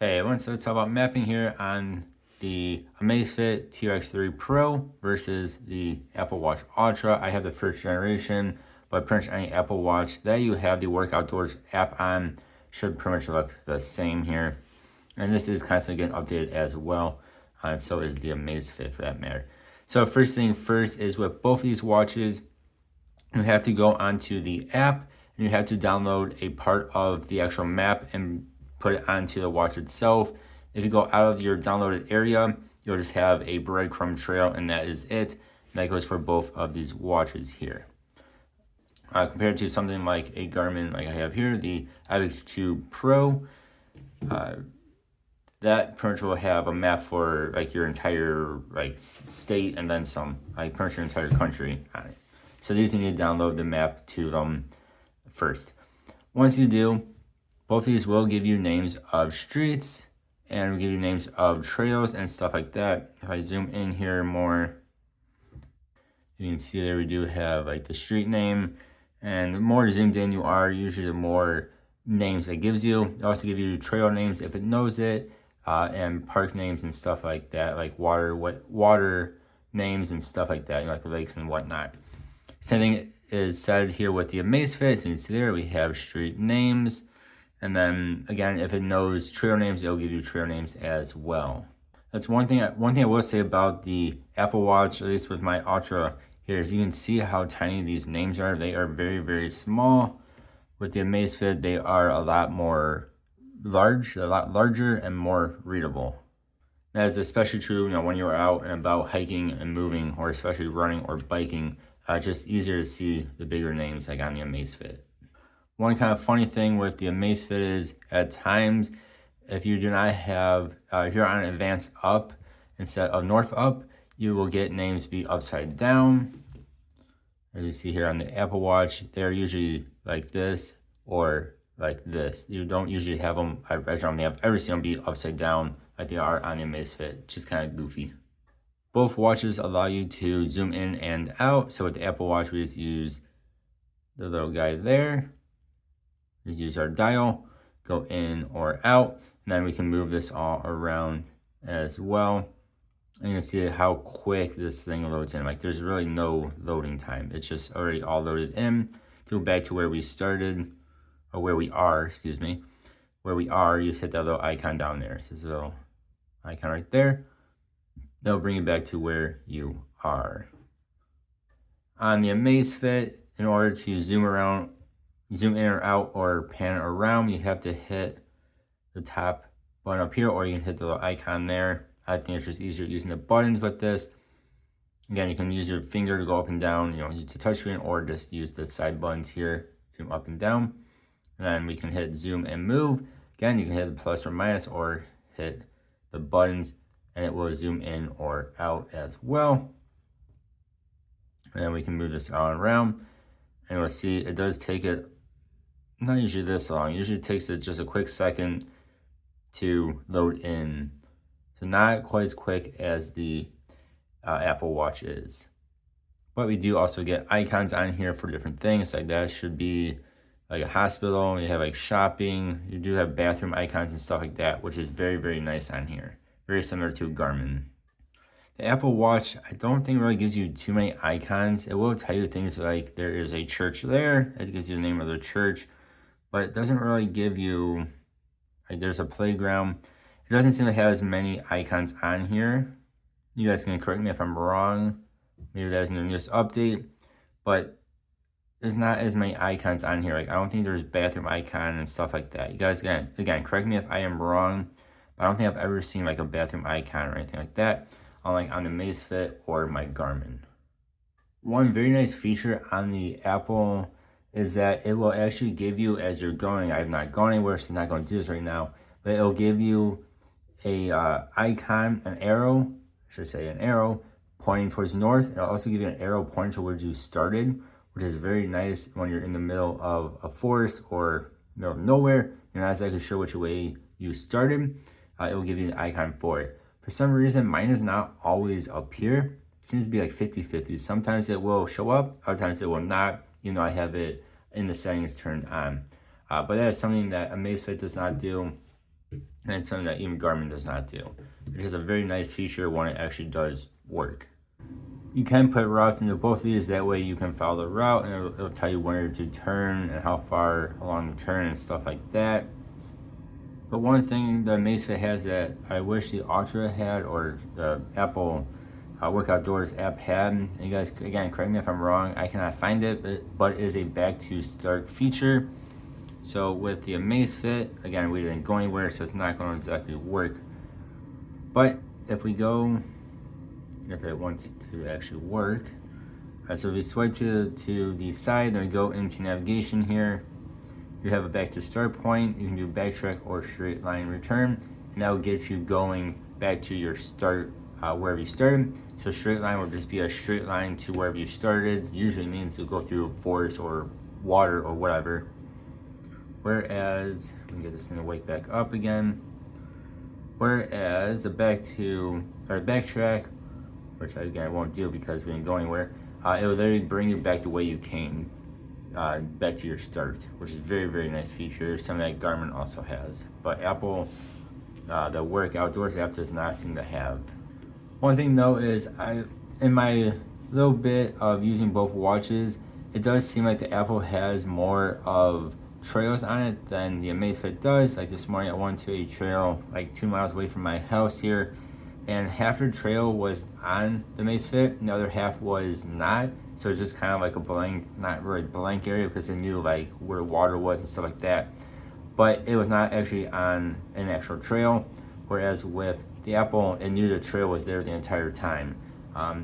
Hey everyone, so let's talk about mapping here on the Amazfit Trex 3 Pro versus the Apple Watch Ultra. I have the first generation, but pretty much any Apple Watch that you have the Work Outdoors app on should pretty much look the same here. And this is constantly getting updated as well, and so is the Amazfit for that matter. So first thing first is with both of these watches, you have to go onto the app and you have to download a part of the actual map and put it onto the watch itself. If you go out of your downloaded area, you'll just have a breadcrumb trail, and that is it. And that goes for both of these watches here. Compared to something like a Garmin, like I have here, the iX 2 Pro, that pretty much will have a map for like your entire like state and then some, like pretty much your entire country on it. So these you need to download the map to them first. Once you do, both of these will give you names of streets and will give you names of trails and stuff like that. If I zoom in here more, you can see there we do have like the street name, and the more zoomed in you are, usually the more names it gives you. It also gives you trail names if it knows it, and park names and stuff like that, like water names and stuff like that, like lakes and whatnot. Same thing is said here with the Amazfit. So you can see there we have street names. And then again, if it knows trail names, it'll give you trail names as well. That's one thing I will say about the Apple Watch, at least with my Ultra here, is you can see how tiny these names are. They are very, very small. With the Amazfit, they are a lot larger and more readable. That is especially true, when you're out and about hiking and moving, or especially running or biking. Just easier to see the bigger names like on the Amazfit. One kind of funny thing with the Amazfit is at times, if you do not have, if you're on advanced up instead of north up, you will get names be upside down. As you see here on the Apple Watch, they're usually like this or like this. You don't usually have them, I don't have ever seen them be upside down like they are on the Amazfit, just kind of goofy. Both watches allow you to zoom in and out. So with the Apple Watch, we just use the little guy there. Just use our dial, go in or out, and then we can move this all around as well. And you can see how quick this thing loads in. Like there's really no loading time. It's just already all loaded in. To go back to where we started, or where we are, excuse me. Where we are, you just hit that little icon down there. So this little icon right there. That'll bring you back to where you are. On the Amazfit, in order to zoom in or out or pan around, you have to hit the top button up here, or you can hit the little icon there. I think it's just easier using the buttons with this. Again, you can use your finger to go up and down, use the touchscreen, or just use the side buttons here, zoom up and down. And then we can hit zoom and move. Again, you can hit the plus or minus or hit the buttons, and it will zoom in or out as well. And then we can move this all around, and we'll see it does take it not usually this long. Usually it takes it just a quick second to load in. So not quite as quick as the Apple Watch is. But we do also get icons on here for different things. Like that should be like a hospital. You have like shopping. You do have bathroom icons and stuff like that, which is very, very nice on here. Very similar to Garmin. The Apple Watch, I don't think really gives you too many icons. It will tell you things like there is a church there. It gives you the name of the church. But it doesn't really give you, like there's a playground. It doesn't seem to have as many icons on here. You guys can correct me if I'm wrong. Maybe that's in the newest update. But there's not as many icons on here. Like I don't think there's bathroom icon and stuff like that. You guys, again, correct me if I am wrong. But I don't think I've ever seen like a bathroom icon or anything like that on the Amazfit or my Garmin. One very nice feature on the Apple is that it will actually give you, as you're going, I've not gone anywhere, so I'm not going to do this right now, but it'll give you a icon, an arrow pointing towards north. It'll also give you an arrow pointing towards where you started, which is very nice when you're in the middle of a forest or middle of nowhere. You're not exactly sure which way you started. It will give you an icon for it. For some reason, mine is not always up here. It seems to be like 50-50. Sometimes it will show up, other times it will not, even though I have it in the settings turned on. But that is something that Amazfit does not do. And it's something that even Garmin does not do. Which is a very nice feature when it actually does work. You can put routes into both of these, that way you can follow the route and it'll tell you where to turn and how far along the turn and stuff like that. But one thing the Amazfit has that I wish the Ultra had, or the Apple Work Outdoors app had, and you guys, again, correct me if I'm wrong, I cannot find it, but it is a back to start feature. So with the Amazfit, again, we didn't go anywhere, so it's not going to exactly work. But if we go, if it wants to actually work, so if we swipe to the side, then we go into navigation here. You have a back to start point. You can do backtrack or straight line return, and that will get you going back to your start wherever you started. So straight line will just be a straight line to wherever you started. Usually means to go through forest or water or whatever. Whereas, we can get this thing to wake back up again. Whereas the backtrack, which I won't do because we didn't go anywhere, it will literally bring you back the way you came. Back to your start, which is very, very nice feature, something that Garmin also has, but Apple, the Work Outdoors app, does not seem to have. One thing though is, in my little bit of using both watches, it does seem like the Apple has more of trails on it than the Amazfit does. Like this morning I went to a trail like 2 miles away from my house here, and half the trail was on the Amazfit and the other half was not. So it's just kind of like a blank, not really blank area, because it knew like where water was and stuff like that. But it was not actually on an actual trail. Whereas with the Apple, it knew the trail was there the entire time.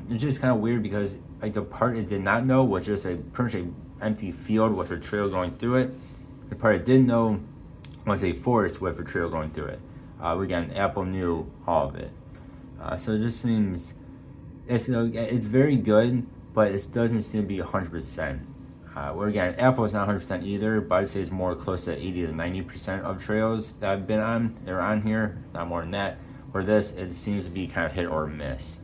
It's just kind of weird because like the part it did not know was just a pretty much an empty field with a trail going through it. The part it did know was a forest with a trail going through it. Again, Apple knew all of it. So it just seems, it's very good, but it doesn't seem to be 100%. Where again, Apple is not 100% either, but I'd say it's more close to 80 to 90% of trails that I've been on, they're on here, not more than that. Where this, it seems to be kind of hit or miss.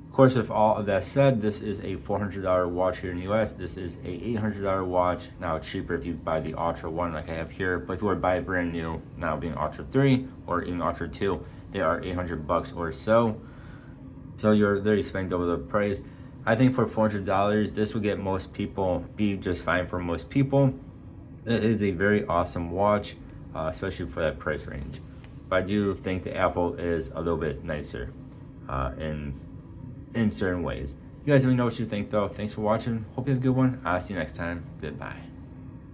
Of course, with all of that said, this is a $400 watch here in the US. This is a $800 watch. Now it's cheaper if you buy the Ultra 1 like I have here, but if you were to buy it brand new, now being Ultra 3 or even Ultra 2, they are $800 or so. So you're literally spending double the price. I think for $400, this would get most people, be just fine for most people. It is a very awesome watch, especially for that price range. But I do think the Apple is a little bit nicer in certain ways. You guys let me know what you think though. Thanks for watching. Hope you have a good one. I'll see you next time. Goodbye.